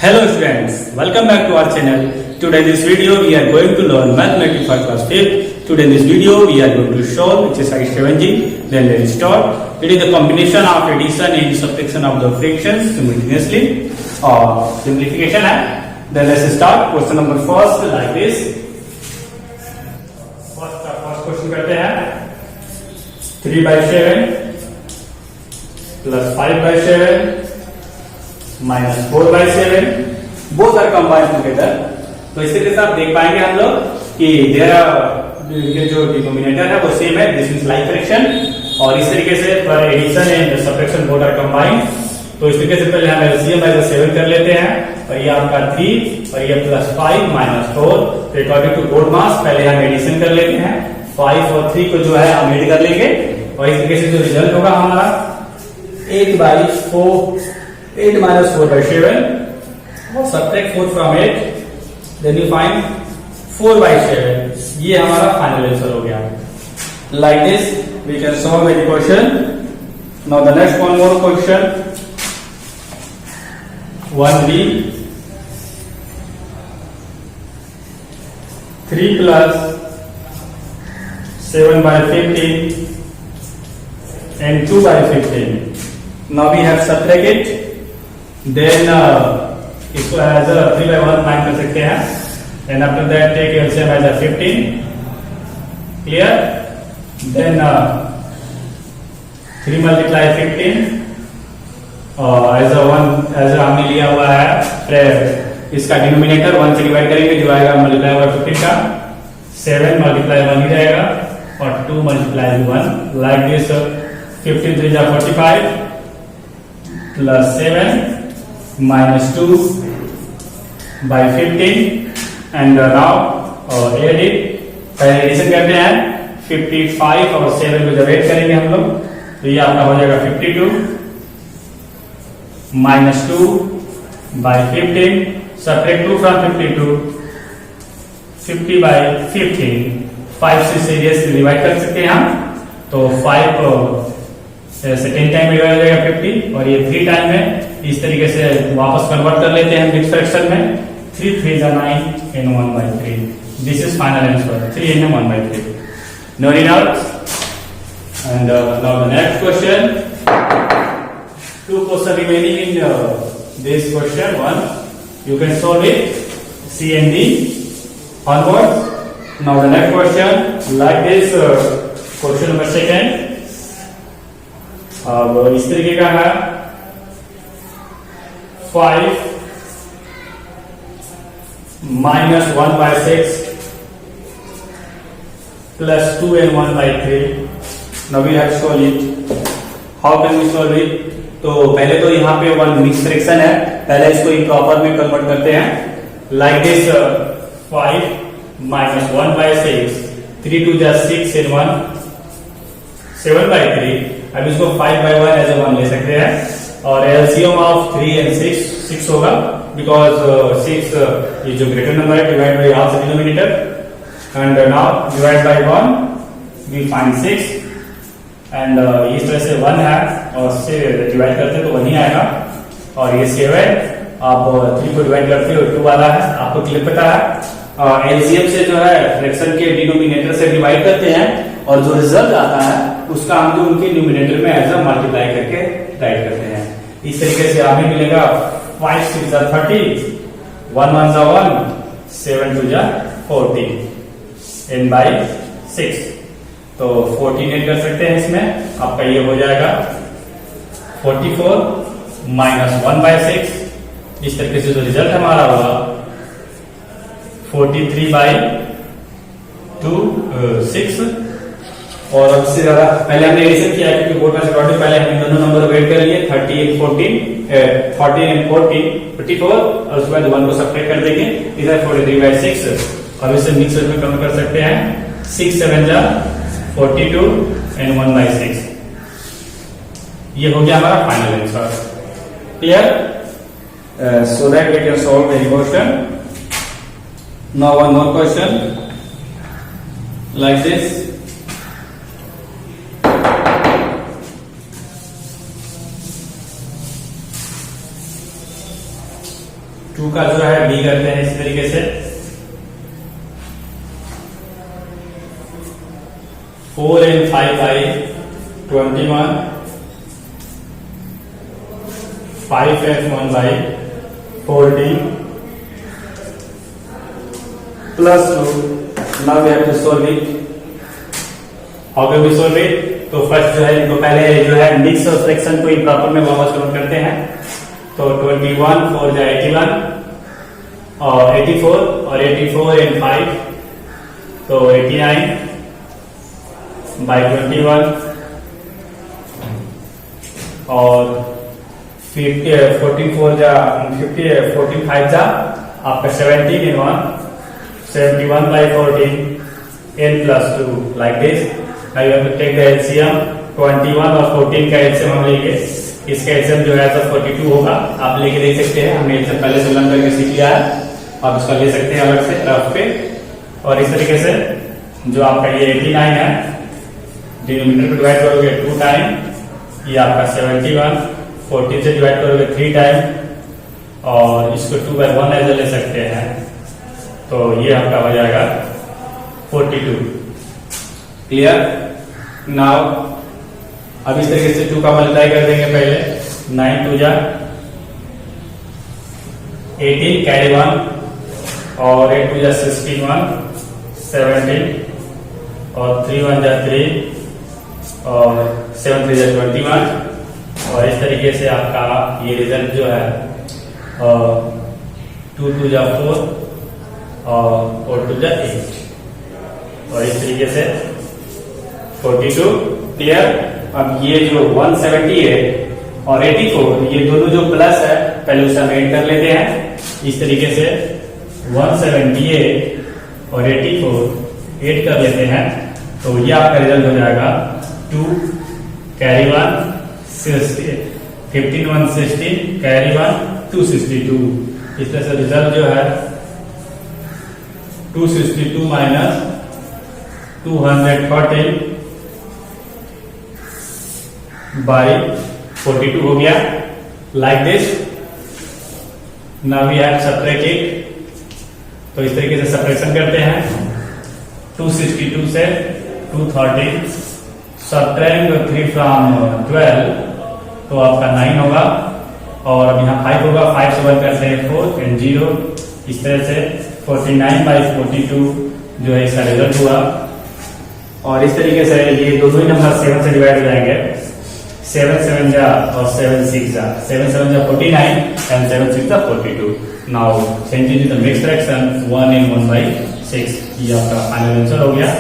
Hello students, welcome back to our channel. Today in this video we are going to learn mathematics for class 5th. Today in this video we are going to solve exercise 7G. Then let's start. It is the combination of addition and subtraction of the fractions simultaneously or simplification. Then let's start. Question number first like this. First question करते हैं 3/7 plus 5/7 minus 4/7 both are combined together. तो इस तरीके से आप देख पाएंगे हम लोग कि ये जो डिनोमिनेटर है वो सेम है, दिस इज लाइक फ्रैक्शन, और इस तरीके से पर addition and subtraction both are combined. तो इस तरीके से पहले हम एलसीएम बाय 7 कर लेते हैं, और ये आपका 3 और ये +5 -4. तो अकॉर्डिंग टू बोर्ड मास पहले हम एडिशन कर लेते हैं. 5 और 3 को जो है हम ऐड कर लेंगे, और इस तरीके से जो रिजल्ट होगा हमारा 8 minus 4/7 और subtract 4 from 8, then you find 4/7. ये हमारा फाइनल आंसर हो गया. Like this we can solve any question. Now the next one more question. 1b 3 plus 7/15 and 2/15. Now we have subtract it. Then इसको as a 3/1 find कर सकते हैं. And after that take LCM as a 15. Clear. Then 3 × 15 as a हमने लिया हुआ है इसका denominator 1 से डिवाइड करेंगे, जो आएगा मल्टीप्लाई होगा 15 का. 7 × 1 ही रहेगा, और 2 × 1 like this. 15 3 × 45 plus 7 minus 2/15 and now add it. पहले एडिशन करते हैं. 55 और 7 को जब ऐड करेंगे हम लोग तो ये आपका हो जाएगा 52 minus 2/15. subtract 2 from 52. 50/15. 5 से डिवाइड कर सकते हैं हम, तो 5 से 10 टाइम डिवाइड हो जाएगा 50, और ये 3 टाइम है. इस तरीके से वापस कन्वर्ट कर लेते हैं मिक्स फ्रैक्शन में. 3 3 × 9 and 1/3. This is final answer. 3 and 1/3. No any doubt. And now the next question. 2 question remaining in this question. 1 you can solve it. C and D onwards. Now the next question like this. Question number 2. अब इस तरीके का है. 5 minus 1/6 plus 2 and 1/3. Now we have to solve it. How can we solve it? तो पहले तो यहाँ पे 1 मिक्स फ्रैक्शन है, पहले इसको इम्प्रॉपर में कन्वर्ट करते हैं. Like this 5 minus 1/6. 3 2 × 6 and 1 7/3. अब इसको 5/1 एज ए 1 ले सकते हैं, और एलसीएम ऑफ 3 and 6 होगा, बिकॉज 6 ये जो ग्रेटर नंबर है divide by half denominator, and now divide by 1 we find 6. And इस तरह से 1 है और से डिवाइड करते हैं तो 1 ही आएगा, और ये 7 आप 3 को डिवाइड करते हो 2 वाला है, आपको क्लियर पता है. एलसीएम से जो है फ्रैक्शन के डिनोमिनेटर से डिवाइड करते हैं, और जो रिजल्ट आता है उसका हम जो उनके न्यूमिनेटर में एज अ मल्टीप्लाई करके राइट करते हैं. इस तरीके से हमें मिलेगा 5 6 × 30, 1 1 × 1, 7 2 × 40 n/6. तो 14 ऐड कर सकते हैं इसमें. आपका ये हो जाएगा 44 minus 1/6. इस तरीके से जो रिजल्ट हमारा होगा 43/6. और अब से ज्यादा पहले हमने एडिशन किया क्योंकि बोर्ड में अकॉर्डिंग पहले हमने दोनों नंबर वेट कर लिए. 30 and 14 44, और उसके बाद 1 को सब्ट्रैक्ट कर देंगे. इधर 43/6. अब इसे मिक्स में कम कर सकते हैं. 6 7 × 42 and 1/6. ये हो गया हमारा final answer. Clear. So that we can solve the question. Now one more question like this. 2 2 का जो है बी करते हैं इस तरीके से 4 and 5 by 21 5 and 1 by 14 plus 2. Now we have to solve it. How can we solve it? तो first जो है इनको पहले जो है मिक्स और फ्रैक्शन को इम्प्रॉपर में वापस कन्वर्ट करते हैं। तो 21 4 जा 81 और 84 और 84 and 5 तो 89 by 21 और 14 4 जा 50 14 5 जा आपका 17 in 1 71 by 14 n plus 2 like this. Now you have to take the LCM 21 और 14 का LCM हम लेंगे। इसका LCM जो है तो 42 होगा। आप लेके देख सकते हैं, हमने LCM पहले से लर्न करके सीख लिया है। आप इसका ले सकते हैं अलग से रफ पे। और इस तरीके से जो आपका ये 89 है डिनोमिनेटर को डिवाइड करोगे 2 टाइम, ये आपका 71 14 से डिवाइड करोगे 3 टाइम और इसको 2 by 1 ऐसे ले सकते हैं। तो ये आपका हो जाएगा 42। क्लियर? नाउ अब इस तरीके से 2 का मल्टीप्लाई कर देंगे पहले 9 2 जा 18 कैरी 1 और 8 2 जा 16 1 17 और 3 1 जा 3 और 7 3 जा 21 और इस तरीके से आपका ये रिजल्ट जो है 2 2 जा 4 और 4 2 जा 8 और इस तरीके से 42। क्लियर? अब ये जो 170 है और 84 ये दोनों जो प्लस है पहले उसका ऐड कर लेते हैं इस तरीके से 178 और 84 ऐड कर लेते हैं तो ये आपका रिजल्ट हो जाएगा 2 कैरी 1 15 1 16 कैरी 1 262। इस तरह से रिजल्ट जो है 262 माइनस 214 by 42 हो गया like this. Now we have separated. तो इस तरीके से सेपरेशन करते हैं 262 से 213 सब्ट्रैक्ट 3 from 12 तो आपका 9 होगा और अब यहाँ 5 होगा 5 से 1 करते हैं 4 and 0 इस तरह से 49 by 42 जो है इसका रिजल्ट हुआ। और इस तरीके से ये दोनों ही नंबर 7 से डिवाइड हो जाएंगे 7 7 जा और 7 6 जा 7 7 जा 49 and 7 6 जा 42। Now changing to the mixed fraction 1 and 1 by 6 ये आपका फाइनल आंसर हो गया।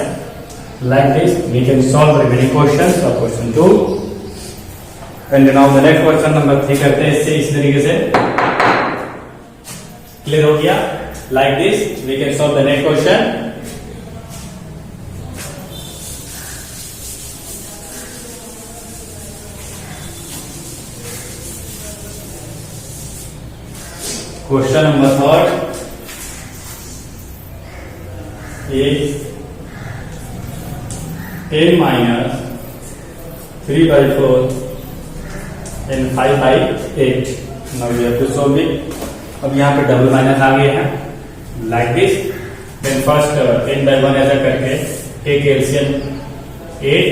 Like this we can solve the remaining questions of question 2 and now the next question number 3 करते हैं इससे इस तरीके से क्लियर हो गया। Like this we can solve the next question। Question number 3 is 10 minus 3 by 4 and 5 by 8. Now we have to solve it. अब यहाँ पे डबल माइनस आ गए हैं like this. Then first 10 by 1 ऐसा करके take LCM 8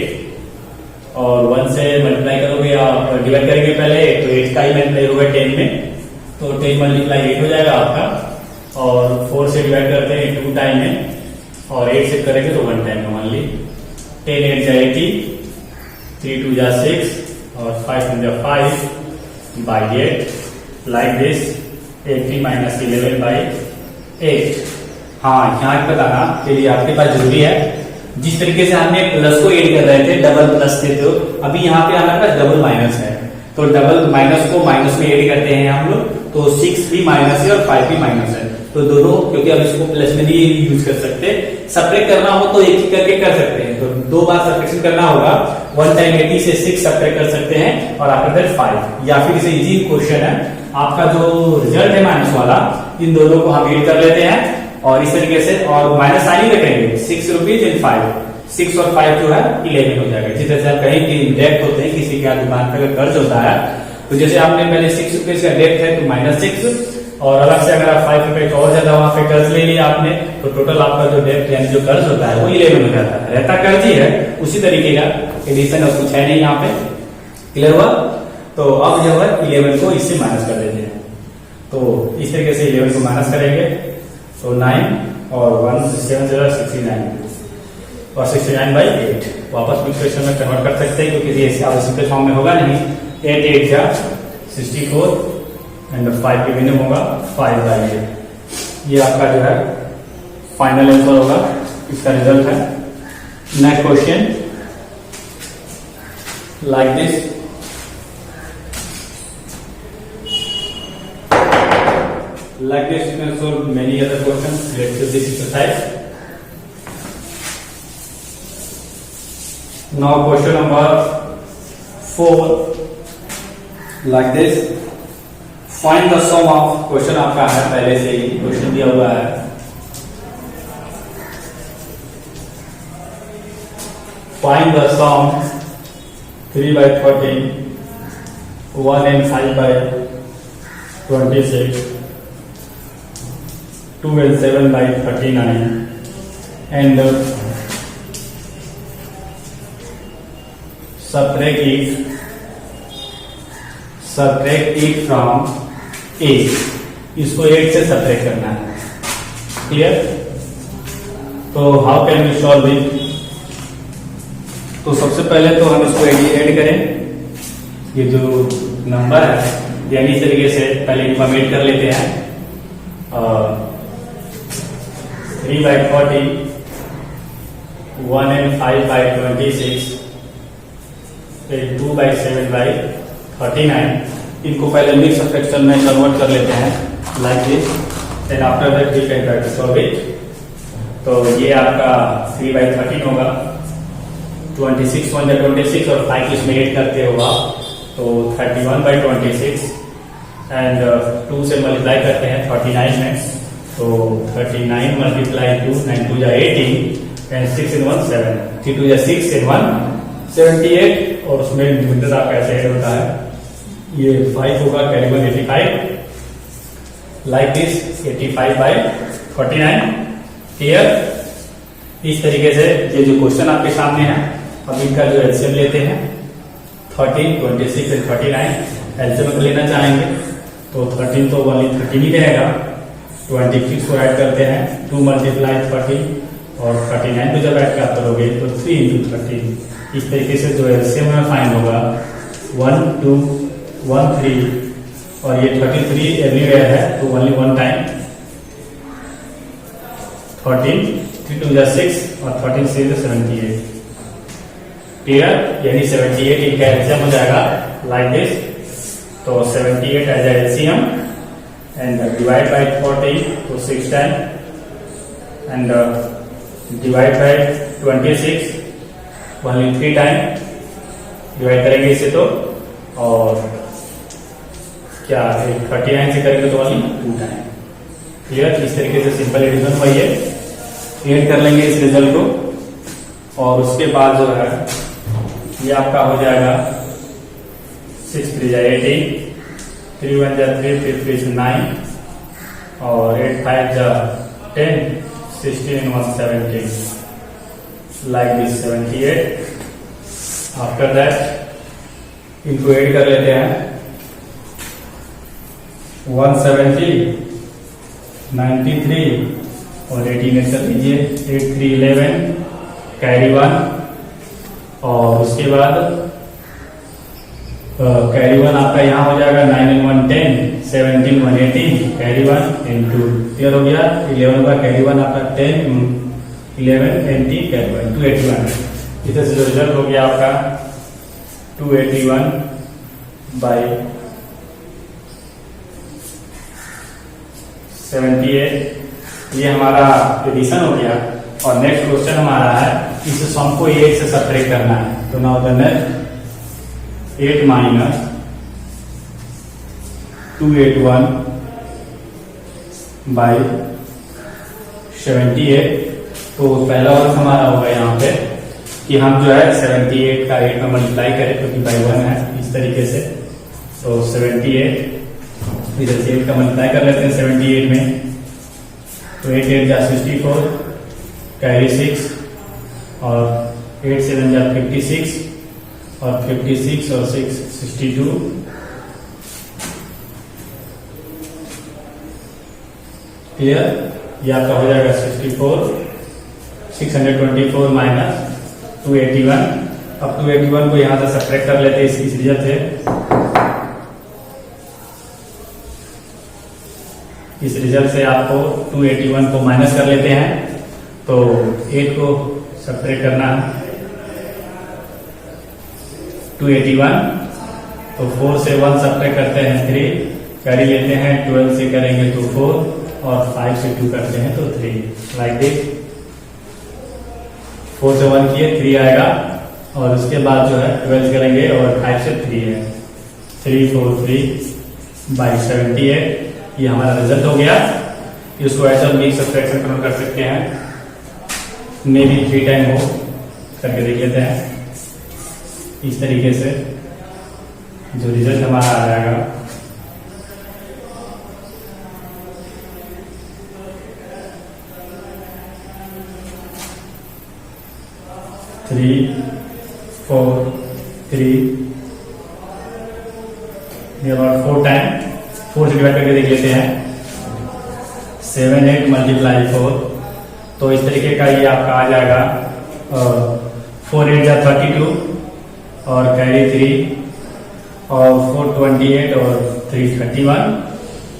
और 1 से मल्टीप्लाई करोगे आप डिवाइड करेंगे पहले तो 8 का ही मल्टीप्लाई होगा 10 में तो 10 मल्टीप्लाई 8 हो जाएगा आपका और 4 से डिवाइड करते हैं 2 टाइम में और 8 से करेंगे तो 1 टाइम में ओनली 10 8 जा 80 3 2 जा 6 और 5 1 जा 5 by 8 like this 80 minus 11 by 8। हाँ यहाँ बताना के लिए आपके पास जरूरी है जिस तरीके से हमने प्लस को ऐड कर रहे थे डबल प्लस थे तो अभी यहाँ पे हमारे पास डबल माइनस है तो डबल माइनस को माइनस में ऐड करते हैं हम लोग तो 6 भी माइनस है और 5 भी माइनस है तो दोनों क्योंकि अब इसको प्लस में नहीं यूज कर सकते सब्ट्रैक्ट करना हो तो एक ही करके कर सकते हैं तो 2 बार सब्ट्रैक्शन करना होगा 1 टाइम 80 से 6 सब्ट्रैक्ट कर सकते हैं और आफ्टर दैट 5 या फिर इसे इजी क्वेश्चन है आपका जो रिजल्ट है माइनस वाला इन दोनों को हम ऐड कर लेते हैं और इस तरीके से और माइनस साइन ही रखेंगे 6 रुपीज एंड 5 6 और 5 जो है 11 हो जाएगा। जिस तरह से आप कहीं कि डेट होते हैं किसी के दुकान पर कर्ज होता है तो जैसे आपने पहले 6 रुपीज का डेट है तो -6 और अलग से अगर आप 5 रुपए का और ज्यादा वहां पे कर्ज ले लिया आपने, तो टोटल आपका जो डेट यानी जो कर्ज होता है वो 11 हो जाता है। रहता कर्ज ही है, उसी तरीके का एडिशन और कुछ है नहीं यहाँ पे। क्लियर हुआ? तो अब जो है 11 को इससे माइनस कर देते हैं। तो इस तरीके से 11 को माइनस करेंगे तो 9 और 1 7 0 69 और 69/8 वापस मिक्स फ्रैक्शन में कन्वर्ट कर सकते हैं, क्योंकि ये सिंपल फॉर्म में होगा नहीं। 8 8 जा 64 एंड 5 के मिनिमम होगा 5/8। ये आपका जो है फाइनल आंसर होगा, इसका रिजल्ट है। Next question like this, like this you can solve many other questions related to this exercise. Now question number 4 like this, find the sum of, question आपका है पहले से ही क्वेश्चन दिया हुआ है। Find the sum 3/13, 1 and 5/26, 2 and 7/39 and subtract it from 8। इसको 8 से subtract करना है। क्लियर? तो how can we solve it? तो सबसे पहले तो हम इसको ऐड करें। ये जो नंबर है यानी इस तरीके से पहले इनको ऐड कर लेते हैं। 3/40, 1 and 5/26, 2/7/39। इनको पहले मिक्स फ्रैक्शन में कन्वर्ट कर लेते हैं like this, then after that we can try to solve it. तो ये आपका 3/13 होगा, 26 1 26 और 5 इसमें ऐड करते हो आप, तो 31/26 एंड 2 से मल्टीप्लाई करते हैं 39 में, तो 39 मल्टीप्लाई 2, 9 2 जा 18 एंड 6 in 1 7, 3 2 जा 6 in 1 78 और उसमें डिनोमिनेटर आपका ऐसे ऐड होता है। ये 5 होगा, कैरी 1 85 लाइक दिस, 85/49। क्लियर? इस तरीके से ये जो क्वेश्चन आपके सामने है, अब इनका जो एलसीएम लेते हैं 13, 26 एंड 39। एलसीएम को लेना चाहेंगे तो 13 तो ओनली 13 ही रहेगा, 26 को ऐड करते हैं, 2 मल्टीप्लाई 30 और 39 को जब ऐड कर करोगे तो 3 into 13। इस तरीके से जो एलसीएम में फाइंड होगा 1 2 1 3 और ये 33 एवरीवेयर है, तो ओनली 1 टाइम 13, 3 2 6 और 13 6 78। क्लियर? यानी 78 इनका एलसीएम हो जाएगा लाइक दिस। तो 78 as a LCM and divide by 40 to 6 times and divide by 26 only 3 times divide करेंगे इसे तो, और क्या 39 से करेंगे तो only 2 टाइम। क्लियर? इस तरीके से सिंपल एडिशन वही है, ऐड कर लेंगे इस रिजल्ट को और उसके बाद जो है ये आपका हो जाएगा 6 3 जा 18, 3 1 जा 3, 3 3 9 और 8 5 जा 10, 16 1 17 like this 78। आफ्टर दैट इनको ऐड कर लेते हैं 170, 93 और 18 कर लीजिए, 8 3 11 कैरी 1 और उसके बाद कैरी 1 आपका यहाँ हो जाएगा 9 and 1 10, 17 1 18 कैरी 1 into। क्लियर हो गया? 11 का कैरी 1 आपका 10 11 20 कैरी 1 281। इधर से जो रिजल्ट हो गया आपका 281 by 78। ये हमारा एडिशन हो गया और नेक्स्ट क्वेश्चन हमारा है इस सम को 8 से सब्ट्रैक्ट करना है। तो now the next 8 minus 281 by 78। तो पहला वर्क हमारा होगा यहाँ पे कि हम जो है 78 का 8 में मल्टीप्लाई करें, क्योंकि बाई 1 है इस तरीके से। तो 78 इधर से 8 का मल्टीप्लाई कर लेते हैं 78 में, तो 8 8 जा 64, कैरी 6 और 8 7 जा 56 और 56 और 6 62, क्लियर। ये आपका हो जाएगा 64, 624 माइनस 281। अब 281 को यहां से सब्ट्रैक्ट कर लेते हैं इस रिजल्ट से। इस रिजल्ट से आपको 281 को माइनस कर लेते हैं, तो 8 को सब्ट्रैक्ट करना है 281, तो 4 से 1 सब्ट्रैक्ट करते हैं 3, कैरी लेते हैं 12 से करेंगे तो 4 और 5 से 2 करते हैं तो 3, लाइक दिस। 4 से 1 किए 3 आएगा और उसके बाद जो है 12 करेंगे और 5 से 3 है 343 बाई 78। ये हमारा रिजल्ट हो गया। इसको ऐसा मिक्स सब्ट्रैक्शन कन्वर्ट कर सकते हैं, मे बी 3 टाइम हो करके देख लेते हैं। इस तरीके से जो रिजल्ट हमारा आ जाएगा, थ्री 4 3 4 टाइम 4 से डिवाइड करके देख लेते हैं 7 8 मल्टीप्लाई 4, तो इस तरीके का ये आपका आ जाएगा 4 8 जा 32 और कैरी 3 और 4 28 और 3 31,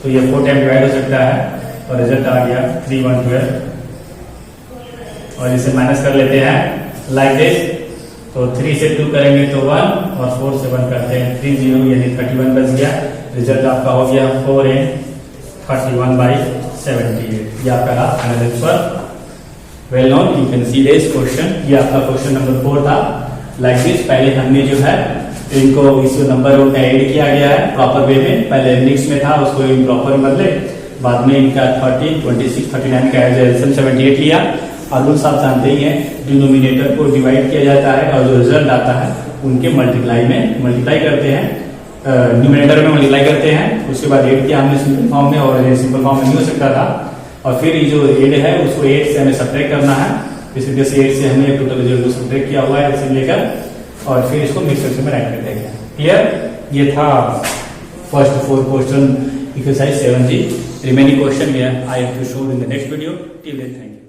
तो ये 4 टाइम डिवाइड हो सकता है और रिजल्ट आ गया 3 1 12। और इसे माइनस कर लेते हैं लाइक दिस, तो 3 से 2 करेंगे तो 1 और 4 से 1 करते हैं 3 0 यानी 31 बच गया। रिजल्ट आपका हो गया 4 8 31 बाई 78। ये आपका final answer. Well known, you can see this question. ये आपका क्वेश्चन नंबर 4 था। लाइक दिस, पहले हमने जो है इनको इस नंबर को ऐड किया गया है प्रॉपर वे में। पहले मिक्स में था, उसको इम्प्रॉपर बदले, बाद में इनका 30 26 39 का एल्सियम 78 लिया। और रूल्स आप जानते ही हैं, डिनोमिनेटर को डिवाइड किया जाता है और जो रिजल्ट आता है उनके मल्टीप्लाई करते हैं, न्यूमरेटर में मल्टीप्लाई करते हैं। उसके बाद ऐड किया हमने सिंपल फॉर्म में, और ये सिंपल फॉर्म में नहीं हो सकता था। और फिर ये जो ऐड है उसको 8 से हमें सब्ट्रैक्ट करना है। इस तरीके से 8 से हमने टोटल रिजल्ट को सब्ट्रैक्ट किया हुआ है ऐसे लेकर, और फिर इसको मिक्सर में राइट करते हैं। क्लियर? ये था first 4 question exercise 7G। Remaining question I have to show in the next video. Till then thank you.